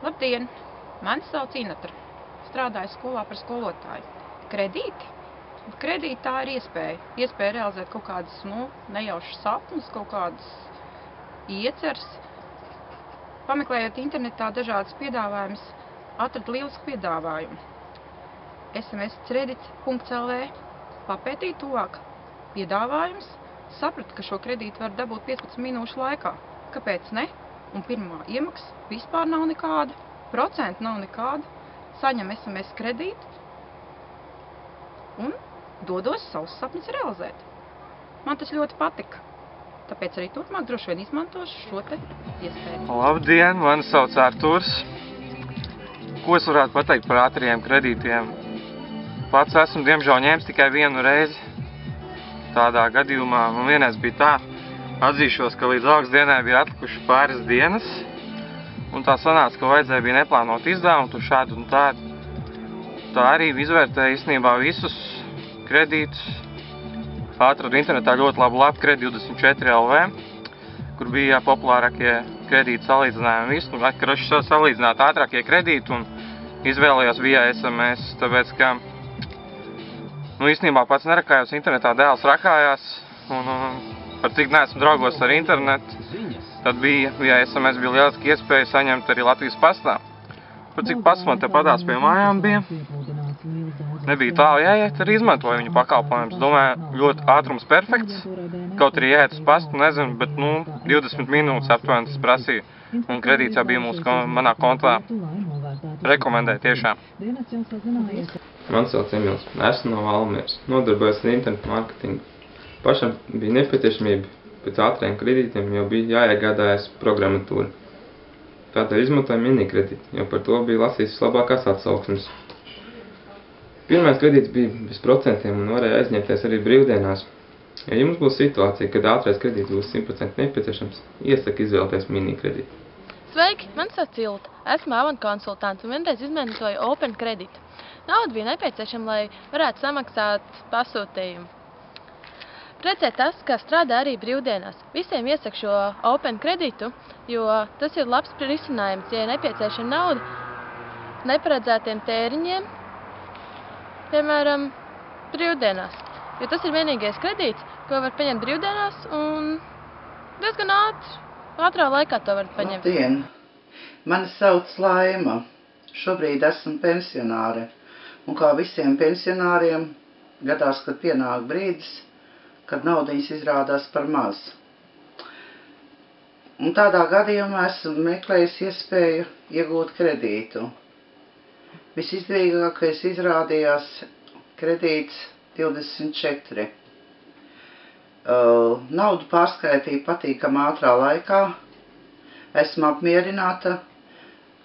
Labdien! Mani sauc Inatra. Strādāju skolā par skolotāju. Kredīti? Kredīti tā ir iespēja. Iespēja realizēt kaut kādas, nejaušas sapņus, kaut kādas ieceres. Pameklējot internetā dažādas piedāvājumus, atradu lielisku piedāvājumu. smskredits.lv. Papētīju tuvāk piedāvājums, sapratu, ka šo kredītu var dabūt 15 minūšu laikā. Kāpēc ne? Un pirmā iemaksa vispār nav nekāda, procentu nav nekāda, saņem SMS kredītu un dodos savus sapņus realizēt. Man tas ļoti patika, tāpēc arī turpmāk droši vien izmantošu šo te iespēju. Labdien, mani sauc Arturs. Ko es varētu pateikt par ātriem kredītiem? Pats esmu diemžēl ņēmis tikai vienu reizi. Tādā gadījumā man vienreiz bija tā, atzīšos, ka līdz algas dienai bija atlikuši pāris dienas, un tā sanāca, ka vajadzēja bija neplānot izdevumu, tur šādu un tādu. Tā arī izvērtēja īstenībā visus kredītus. Atradu internetā ļoti labu lapu Kredit24LV, kur bija populārākie kredītu salīdzinājumi visu. Kraši salīdzināt ātrākie kredīti un izvēlējos via SMS, tāpēc, ka īstenībā pats nerakājos internetā, dēls rakājās, un par cik neesmu draugos ar internetu, tad bija SMS bija lieliski iespēja saņemt arī Latvijas pastā. Par cik pasts man te padās pie mājām bija, nebija tālu jāiet, arī izmantoju viņu pakalpojumus. Domāju, ļoti ātrums perfekts, kaut arī jāiet uz pastu, nezinu, bet 20 minūtes aptuveni tas prasīja. Un kredīts jau bija manā kontā. Rekomendēju tiešām. Man sauc Emils, esmu no Valmieras, nodarbojos ar internetu mārketingu. Pašam bija nepieciešamība pēc ātriem kredītiem, jo bija jāiegādājas programmatūra. Tādēļ izmantoju minikredīti, jo par to bija lasīts vislabākās atsauksmes. Pirmais kredīts bija bez procentiem un varēja aizņemties arī brīvdienās. Ja jums būs situācija, kad ātrais kredīts būs 100% nepieciešams, iesaku izvēlēties minikredīti. Sveiki, man sauc Ilta. Esmu avantkonsultants un vienreiz izmantoju Open kreditu. Nauda bija nepieciešama, lai varētu samaksāt pasūtījumu. Redzēt tas, kā strādā arī brīvdienās. Visiem iesaku šo Open kreditu, jo tas ir labs risinājums, ja ir nepieciešama nauda neparedzētiem tēriņiem, piemēram, brīvdienās. Jo tas ir vienīgais kredīts, ko var paņemt brīvdienās un diezgan ātrā laikā to var paņemt. Labdien! Mani sauc Laima. Šobrīd esmu pensionāre. Un kā visiem pensionāriem, gadās, kad pienāk brīdis, kad naudiņas izrādās par maz. Un tādā gadījumā esmu meklējis iespēju iegūt kredītu. Visizdevīgākais izrādījās kredīts 24. Naudu pārskaitīju patīkam ātrā laikā. Esmu apmierināta.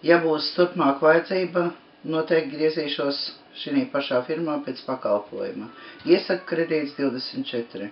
Ja būs turpmāk vajadzība, noteikti griezīšos šī pašā firmā pēc pakalpojuma. Iesaku kredīts 24.